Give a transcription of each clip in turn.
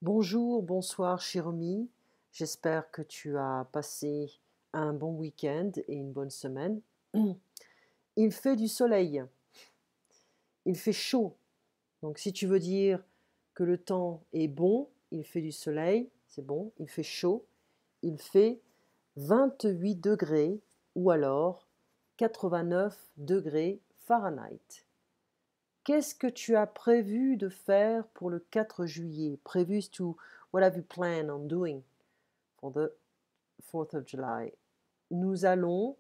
Bonjour, bonsoir, Chiromi. J'espère que tu as passé un bon week-end et une bonne semaine. Il fait du soleil, il fait chaud. Donc si tu veux dire que le temps est bon, il fait du soleil, c'est bon, il fait chaud, il fait 28 degrés ou alors 89 degrés Fahrenheit. Qu'est-ce que tu as prévu de faire pour le 4 juillet? Prévu to what have you planned on doing for the 4th of July? Nous allons,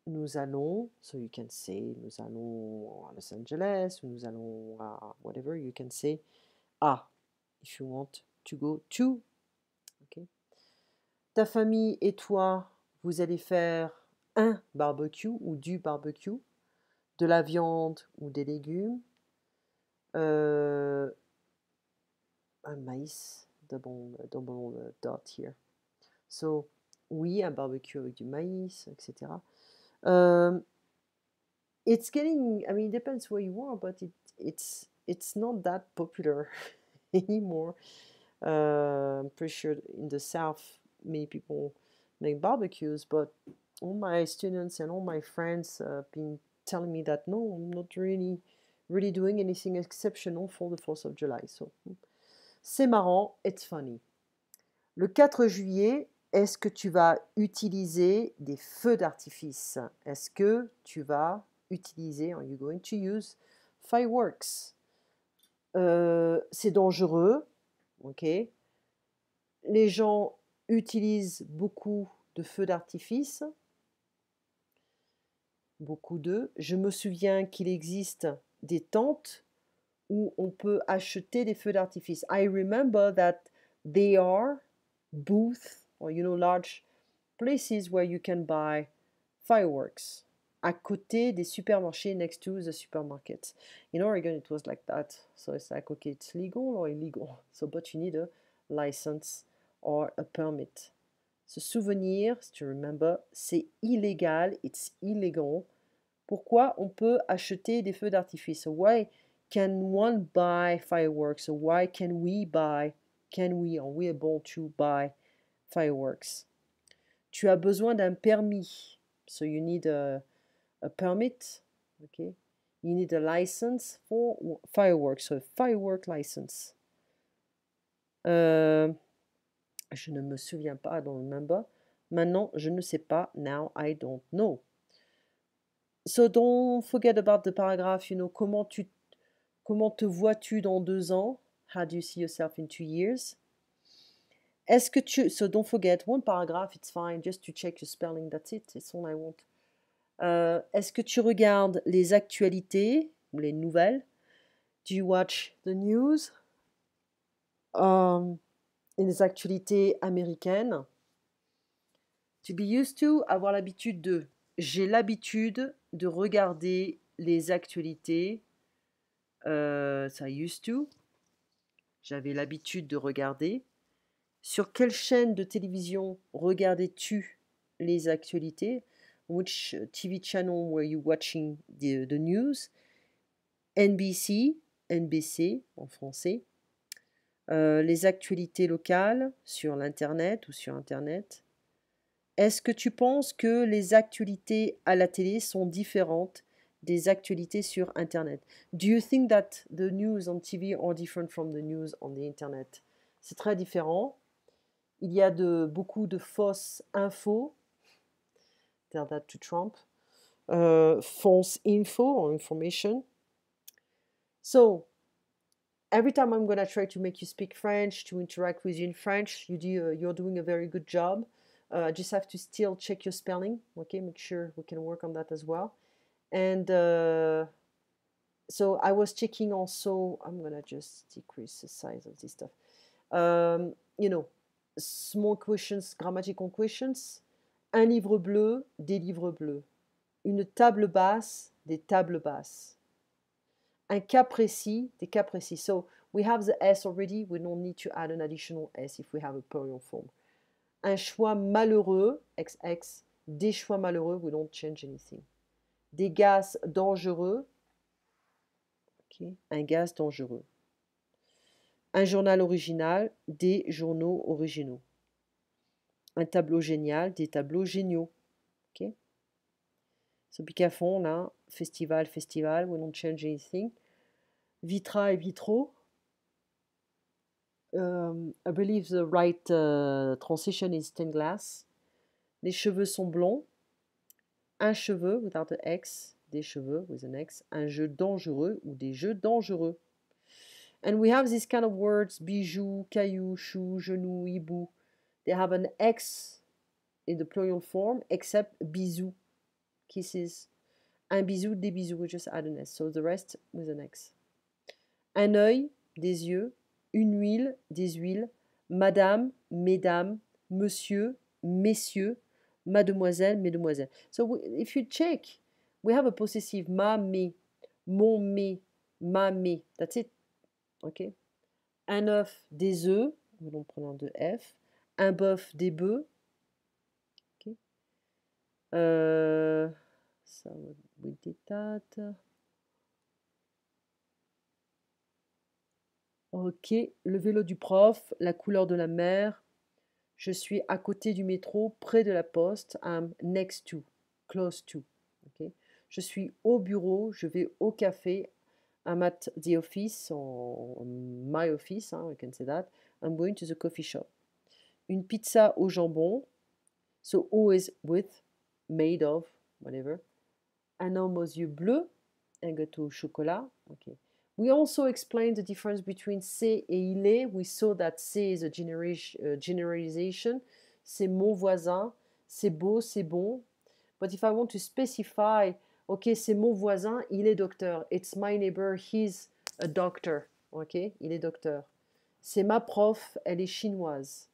so you can say, nous allons à Los Angeles, ou nous allons à whatever, you can say, if you want to go to, okay? Ta famille et toi, vous allez faire un barbecue ou du barbecue, de la viande ou des légumes, un maïs, double dot here. So, oui, un barbecue avec du maïs, etc. It's getting, I mean, it depends where you are, but it's not that popular anymore. I'm pretty sure in the South, many people make barbecues, but all my students and all my friends have been telling me that no, I'm not really doing anything exceptional for the 4th of July. So, c'est marrant, it's funny. Le 4 juillet, est-ce que tu vas utiliser des feux d'artifice? Est-ce que tu vas utiliser, are you going to use fireworks? C'est dangereux, ok? Les gens utilisent beaucoup de feux d'artifice, beaucoup d'eux. Je me souviens qu'il existe des tentes où on peut acheter des feux d'artifice. I remember that they are booths or large places where you can buy fireworks à côté des supermarchés, next to the supermarkets. In Oregon it was like that, so it's like, okay, it's legal or illegal, so but you need a license or a permit. Se souvenir, to remember, c'est illégal, it's illegal. Pourquoi on peut acheter des feux d'artifice? So why can one buy fireworks? So why can we are we able to buy fireworks? Tu as besoin d'un permis. So you need a permit. Okay. You need a license for fireworks. So a firework license. Je ne me souviens pas, I don't remember. Maintenant, je ne sais pas. Now I don't know. So don't forget about the paragraph, comment te vois-tu dans 2 ans? How do you see yourself in 2 years? So don't forget, one paragraph, it's fine, just to check your spelling, that's it, it's all I want. Est-ce que tu regardes les actualités ou les nouvelles? Do you watch the news? Les actualités américaines. To be used to, avoir l'habitude de. J'ai l'habitude de regarder les actualités. Ça used to. J'avais l'habitude de regarder. Sur quelle chaîne de télévision regardais-tu les actualités? Which TV channel were you watching the news? NBC, NBC en français. Les actualités locales sur l'Internet ou sur Internet. Est-ce que tu penses que les actualités à la télé sont différentes des actualités sur Internet? Do you think that the news on TV are different from the news on the Internet? C'est très différent. Il y a beaucoup de fausses infos. Tell that to Trump. False info or information. So, every time I'm going to try to make you speak French, to interact with you in French, you're doing a very good job. Just have to still check your spelling, okay? Make sure we can work on that as well. And so I was checking also, I'm going to just decrease the size of this stuff. Small questions, grammatical questions. Un livre bleu, des livres bleus. Une table basse, des tables basses. Un cas précis, des cas précis. So we have the S already, we don't need to add an additional S if we have a plural form. Un choix malheureux, XX. Des choix malheureux, we don't change anything. Des gaz dangereux, okay. Un gaz dangereux. Un journal original, des journaux originaux. Un tableau génial, des tableaux géniaux. Ok? So, pique à fond, là, festival, festival, we don't change anything. Vitra et vitraux. I believe the right transition is stained glass. Les cheveux sont blonds. Un cheveu, without an X, des cheveux, with an X. Un jeu dangereux ou des jeux dangereux. And we have these kind of words, bijou, caillou, chou, genou, hibou. They have an X in the plural form, except bisou, kisses. Un bisou, des bisous, we just add an S. So the rest with an X. Un œil, des yeux. Une huile, des huiles. Madame, mesdames, monsieur, messieurs, mademoiselle, mesdemoiselles. So if you check, we have a possessive ma, me, mon, me, ma, me. That's it. Ok. Un œuf, des œufs, nous allons prendre de F. Un bœuf, des bœufs. Ok. Ça, with that. Ok, le vélo du prof, la couleur de la mer. Je suis à côté du métro, près de la poste. I'm next to, close to. Ok. Je suis au bureau, je vais au café. I'm at the office, or my office, we can say that. I'm going to the coffee shop. Une pizza au jambon. So always with, made of, whatever. Un homme aux yeux bleus. Un gâteau au chocolat. Okay. We also explained the difference between c'est et il est. We saw that c'est is a generalization. C'est mon voisin. C'est beau, c'est bon. But if I want to specify, okay, c'est mon voisin, il est docteur. It's my neighbor, he's a doctor. Okay, il est docteur. C'est ma prof, elle est chinoise.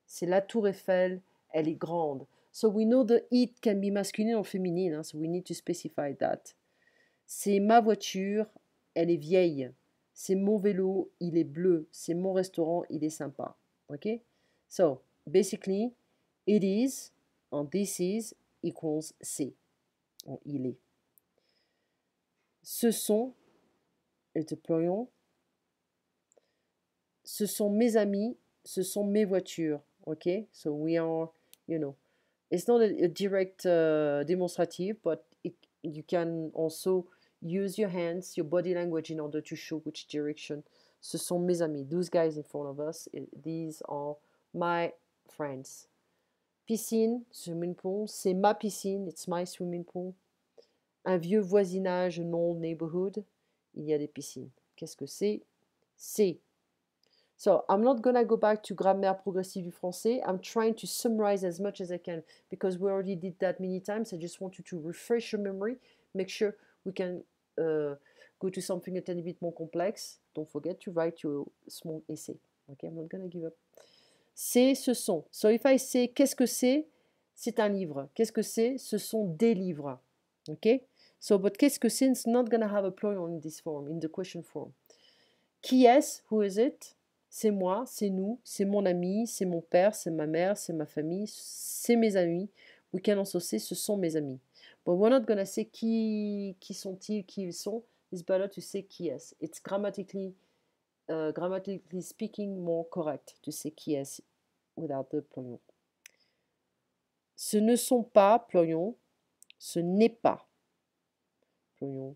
C'est la tour Eiffel, elle est grande. So we know the it can be masculine or feminine, so we need to specify that. C'est ma voiture, elle est vieille. C'est mon vélo, il est bleu. C'est mon restaurant, il est sympa. Okay? So, basically, it is and this is equals c'est. Il est. Ce sont, it's a plural. Ce sont mes amis, ce sont mes voitures. Okay? So we are, it's not a direct demonstrative, but you can also use your hands, your body language in order to show which direction. Ce sont mes amis. Those guys in front of us, these are my friends. Piscine, swimming pool, c'est ma piscine, it's my swimming pool. Un vieux voisinage, non neighborhood, il y a des piscines. Qu'est-ce que c'est? C'est. So I'm not gonna go back to grammaire progressive du français. I'm trying to summarize as much as I can because we already did that many times. I just want you to refresh your memory, make sure we can go to something a tiny bit more complex. Don't forget to write your small essay. Okay, I'm not gonna give up. C'est, ce sont. So if I say qu'est-ce que c'est? C'est un livre. Qu'est-ce que c'est? Ce sont des livres. Okay? So, but qu'est-ce que c'est? It's not gonna have a plural in this form, in the question form. Qui est-ce? Who is it? C'est moi, c'est nous, c'est mon ami, c'est mon père, c'est ma mère, c'est ma famille, c'est mes amis. We can also say ce sont mes amis. But we're not gonna say qui sont-ils, qui ils sont. It's better to say qui est. It's grammatically speaking more correct to say qui est without the plural. Ce ne sont pas, plurion. Ce n'est pas, plurion.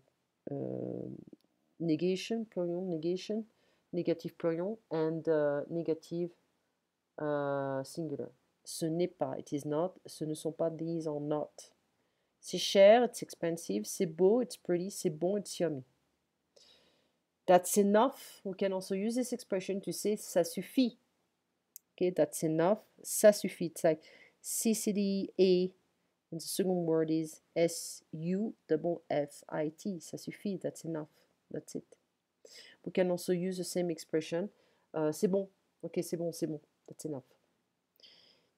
Negation, plurion, negation. Negative plurion and negative singular. Ce n'est pas, it is not. Ce ne sont pas, these are not. C'est cher, it's expensive. C'est beau, it's pretty. C'est bon, it's yummy. That's enough. We can also use this expression to say ça suffit. Okay, that's enough. Ça suffit. It's like C-C-D-A. And the second word is S-U-F-F-I-T. Ça suffit, that's enough. That's it. We can also use the same expression. C'est bon. Ok, c'est bon, c'est bon. That's enough.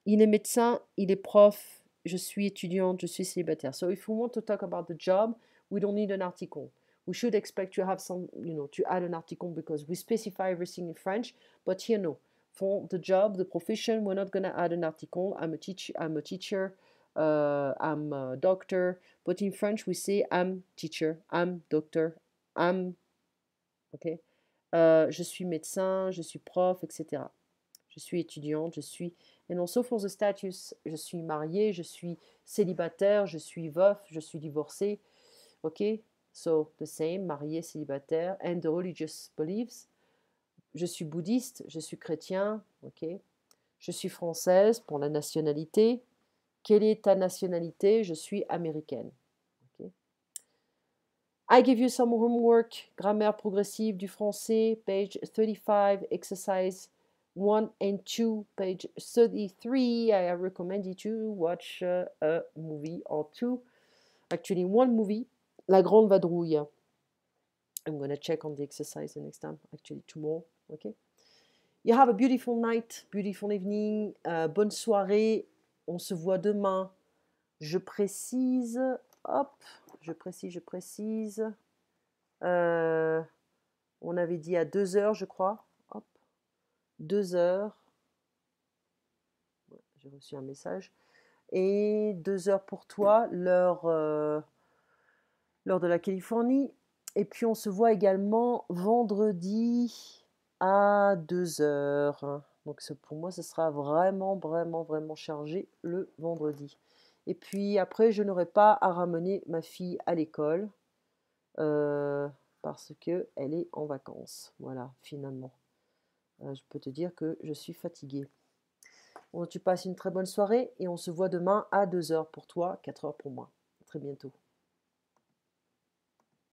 Il est médecin, il est prof, je suis étudiante, je suis célibataire. So if we want to talk about the job, we don't need an article. We should expect to have some, to add an article because we specify everything in French. But here, no. For the job, the profession, we're not going to add an article. I'm a teacher, I'm a doctor. But in French, we say I'm teacher, I'm doctor, I'm, okay? Je suis médecin, je suis prof, etc. Je suis étudiante, je suis... And also for the status, je suis mariée, je suis célibataire, je suis veuf, je suis divorcé. Ok? So, the same, marié, célibataire. And the religious beliefs. Je suis bouddhiste, je suis chrétien. Ok? Je suis française pour la nationalité. Quelle est ta nationalité? Je suis américaine. Ok? I give you some homework. Grammaire progressive du français, page 35, exercise 1 and 2, page 33. I recommend you to watch a movie or two. Actually, one movie, La Grande Vadrouille. I'm going to check on the exercise the next time, actually tomorrow. Okay. You have a beautiful night, beautiful evening, bonne soirée. On se voit demain. Je précise, hop, je précise. On avait dit à 2 heures, je crois. Hop, 2 heures. Ouais, j'ai reçu un message. Et 2 heures pour toi, l'heure de la Californie. Et puis on se voit également vendredi à 2 heures. Donc pour moi, ce sera vraiment, vraiment, vraiment chargé le vendredi. Et puis après, je n'aurai pas à ramener ma fille à l'école parce qu'elle est en vacances. Voilà, finalement. Je peux te dire que je suis fatiguée. Bon, tu passes une très bonne soirée et on se voit demain à 2 heures pour toi, 4 heures pour moi. À très bientôt.